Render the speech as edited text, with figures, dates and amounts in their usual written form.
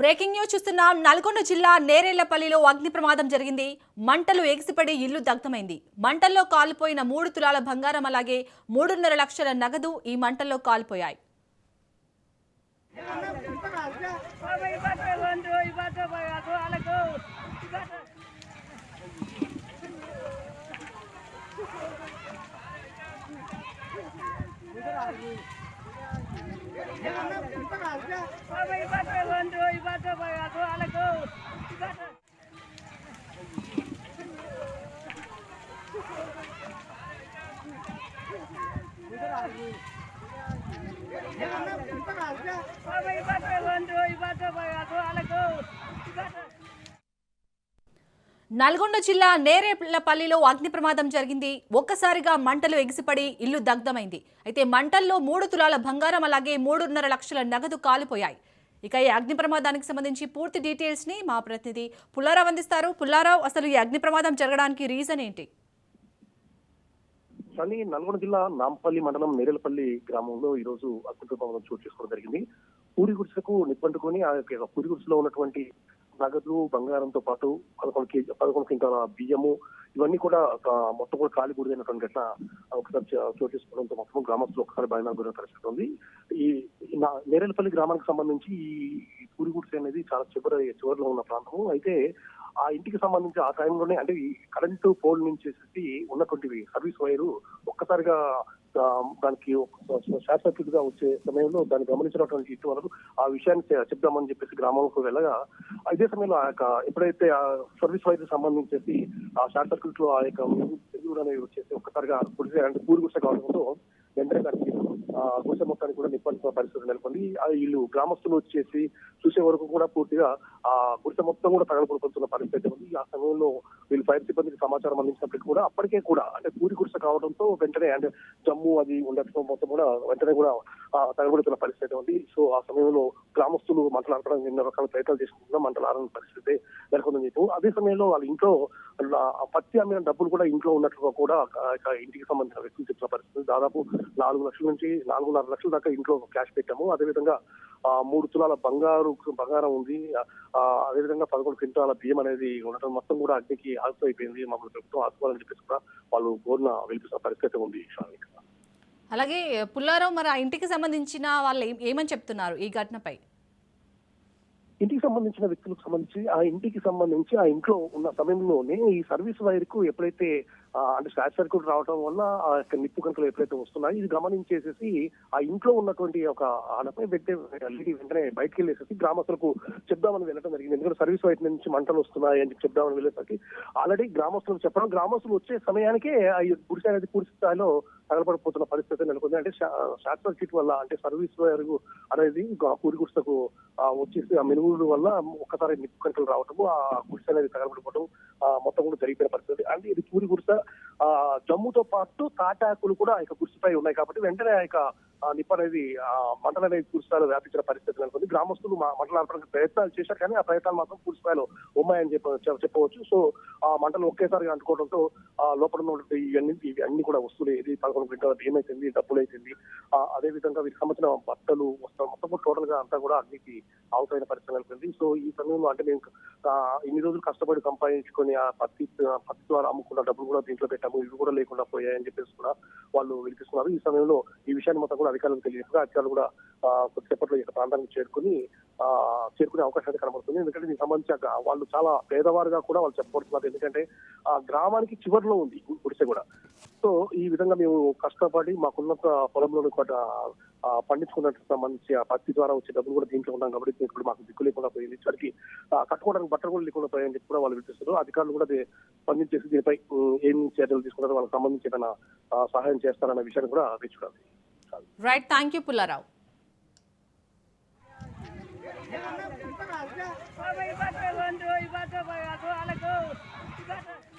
Breaking news చూస్తున్నాం. నల్గొండ జిల్లా నేరేళ్లపల్లిలో అగ్ని ప్రమాదం జరిగింది. మంటలు ఎగిసిపడి ఇల్లు దగ్ధమైంది. మంటల్లో కాలిపోయిన 3 తులాల బంగారం అలాగే 3.5 లక్షల నగదు ఈ మంటల్లో కాలిపోయాయి. నల్గొండ జిల్లా నేరేళ్లపల్లిలో అగ్ని ప్రమాదం జరిగింది. ఒక్కసారిగా మంటలు ఎగిసిపడి ఇల్లు దగ్ధమైంది. అయితే మంటల్లో 3 తులాల బంగారం అలాగే 3.5 లక్షల నగదు కాలిపోయాయి. ఇక ఈ అగ్ని ప్రమాదానికి సంబంధించి పూర్తి డీటెయిల్స్ ని మా ప్రతినిధి పుల్లారావు అందిస్తారు. పుల్లారావు, అసలు ఈ అగ్ని ప్రమాదం జరగడానికి రీజన్ ఏంటి? నల్గొండ జిల్లా నాంపల్లి మండలం నేరేళ్లపల్లి గ్రామంలో ఈ రోజు అగ్ని ప్రమాదం చోటు చేసుకోవడం జరిగింది. పూరి గుడిసెకు నిప్పంటుకొని ఆ పూరి గుడిసెలో ఉన్నటువంటి నగదు బంగారంతో పాటు 11 క్వింటాల బియ్యము ఇవన్నీ కూడా మొత్తం కూడా కాలి బూడిదైనటువంటి ఘటన ఒకసారి చోటు చేసుకోవడంతో మొత్తం గ్రామస్తులు ఒకసారి భయానికి గురైన పరిస్థితి ఉంది. ఈ నేరేళ్లపల్లి గ్రామానికి సంబంధించి ఈ పూరి గుడిసె అనేది చాలా చివరిలో ఉన్న ప్రాంతము. అయితే ఆ ఇంటికి సంబంధించి ఆ టైంలోనే అంటే ఈ కరెంటు పోల్ నుంచి ఉన్నటువంటి సర్వీస్ వైరు ఒక్కసారిగా దానికి షార్ట్ సర్క్యూట్ గా వచ్చే సమయంలో దాన్ని గమనించినటువంటి ఇంటి వాళ్ళు ఆ విషయాన్ని చెప్దామని చెప్పేసి గ్రామంకు వెళ్ళగా ఇదే సమయంలో ఆ యొక్క ఎప్పుడైతే ఆ సర్వీస్ వైర్ సంబంధించేసి ఆ షార్ట్ సర్క్యూట్ లో ఆ యొక్క అనేవి వచ్చేసి ఒక్కసారిగా పూరి గుడిసె కావడంతో వెంటనే దానికి గుడిసె మొత్తానికి కూడా నిప్పంటున్న పరిస్థితి నెలకొంది. వీళ్ళు గ్రామస్తులు వచ్చేసి చూసే వరకు కూడా పూర్తిగా ఆ గుడిసె మొత్తం కూడా తగలబడిపోతున్న పరిస్థితి ఉంది. ఆ సమయంలో వీళ్ళు ఫైర్ సిబ్బందికి సమాచారం అందించినప్పటికీ కూడా అప్పటికే కూడా అంటే పూరి గుడిసె కావడంతో వెంటనే అంటే జమ్ము అది ఉండటం మొత్తం కూడా వెంటనే కూడా తగలబడుతున్న పరిస్థితి ఉంది. సో ఆ సమయంలో గ్రామస్తులు మంటలు ఆడడానికి ఎన్నో రకాల ప్రయత్నాలు చేసుకుంటున్నా మంటలు ఆడని పరిస్థితి నెలకొందని చెప్పు. అదే సమయంలో వాళ్ళ ఇంట్లో పత్తి అమ్మిన డబ్బులు కూడా ఇంట్లో ఉన్నట్లుగా కూడా ఇంటికి సంబంధించిన వ్యక్తులు చెప్తున్న పరిస్థితి. దాదాపు 4 లక్షల నుంచి 4.5 లక్షల దాకా ఇంట్లో క్యాష్ పెట్టాము. అదేవిధంగా 3 తులాల బంగారం ఉంది. అదేవిధంగా 11 క్వింటాల బియ్యం అనేది ఉండటం మొత్తం కూడా అగ్నికి ఆల్సో అయిపోయింది. మమ్మల్ని ప్రభుత్వం ఆదుకోవాలని చెప్పేసి కూడా వాళ్ళు గోరున వెలిపిస్తున్న పరిస్థితి ఉంది. అలాగే పుల్లారావు, మరి ఆ ఇంటికి సంబంధించిన వాళ్ళు ఏమని చెప్తున్నారు ఈ ఘటనపై? ఇంటికి సంబంధించిన వ్యక్తులకు సంబంధించి ఆ ఇంట్లో ఉన్న సమయంలోనే ఈ సర్వీస్ వైర్ కు ఎప్పుడైతే అంటే షార్ట్ సర్క్యూట్ రావడం వల్ల ఆ యొక్క నిప్పు కణికలు ఎప్పుడైతే వస్తున్నాయి ఇది గమనించేసేసి ఆ ఇంట్లో ఉన్నటువంటి ఒక ఆడపై వెంటనే బయటకు వెళ్ళేసేసి గ్రామస్తులకు చెప్దామని వెళ్ళడం జరిగింది. ఎందుకంటే సర్వీస్ వైర్ నుంచి మంటలు వస్తున్నాయి అని చెప్దామని వెళ్ళేసరికి ఆల్రెడీ గ్రామస్తులకు చెప్పడం, గ్రామస్తులు వచ్చే సమయానికే ఈ గుడిసె అనేది పూర్తి స్థాయిలో తగలబడిపోతున్న పరిస్థితి నెలకొంది. అంటే షార్ట్ సర్క్యూట్ వల్ల అంటే సర్వీస్ వైర్ అనేది పూరి గుడిసెకు వచ్చేసి ఆ మెనుగుల వల్ల ఒక్కసారి నిప్పు కణికలు రావటము ఆ గుడిసె అనేది తగలబడిపోవడం మొత్తం కూడా జరిగిపోయిన పరిస్థితి. అంటే ఇది పూరి గుడిసె జమ్ముతో పాటు తాటాకులు కూడా ఆ యొక్క గుడిసెపై ఉన్నాయి కాబట్టి వెంటనే ఆ యొక్క నిప్పు అనేది మంటలు అనేది పూర్తి స్థాయిలో వ్యాపించిన పరిస్థితి నెలకొంది. గ్రామస్తులు మంటలు ఆపడానికి ప్రయత్నాలు చేశారు, కానీ ఆ ప్రయత్నాలు మాత్రం పూర్తి స్థాయిలో ఉన్నాయని చెప్పవచ్చు. సో ఆ మంటలు ఒకేసారిగా అంటుకోవడంతో లోపల ఉన్నటువంటి ఇవన్నీ కూడా వస్తువులు ఇది 11 క్వింటాల బియ్యం అయిపోయింది, డబ్బులు అయిపోయింది. అదే విధంగా వీరికి సంబంధించిన బట్టలు మొత్తం కూడా టోటల్ గా అంతా కూడా అగ్నికి ఆవుతైన పరిస్థితి నెలకొంది. సో ఈ సమయంలో అంటే మేము ఇన్ని రోజులు కష్టపడి సంపాదించుకొని ఆ పత్తి ద్వారా అమ్ముకున్న డబ్బులు కూడా దీంట్లో పెట్టాము, ఇవి కూడా లేకుండా పోయాయని చెప్పేసి కూడా వాళ్ళు వినిపిస్తున్నారు. ఈ సమయంలో ఈ విషయాన్ని మొత్తం కూడా అధికారులకు తెలియదు. అధికారులు కూడా కొద్దిసేపట్లో ఈ ప్రాంతానికి చేరుకునే అవకాశం అయితే కనబడుతుంది. ఎందుకంటే దీనికి సంబంధించి వాళ్ళు చాలా పేదవారుగా కూడా వాళ్ళు చెప్పబడుతున్నారు. ఎందుకంటే ఆ గ్రామానికి చివరిలో ఉంది గుడిసె కూడా. సో ఈ విధంగా మేము కష్టపడి మాకున్న పొలంలో పండించుకున్నట్టు సంబంధించి ఆ పత్తి ద్వారా వచ్చే డబ్బులు కూడా దీంట్లో ఉన్నాం కాబట్టి ఇప్పుడు మాకు దిక్కు లేకుండా పోయింది. చివరికి కట్టుకోవడానికి బట్టలు కూడా లేకుండా పోయాయని చెప్పి కూడా వాళ్ళు వినిపిస్తారు. అధికారులు కూడా స్పందించేసి దీనిపై ఏం చర్యలు తీసుకుంటారో వాళ్ళకి సంబంధించి ఏదైనా సహాయం చేస్తారన్న విషయాన్ని కూడా చూడాలి. Right, thank you Pullarao. Bye.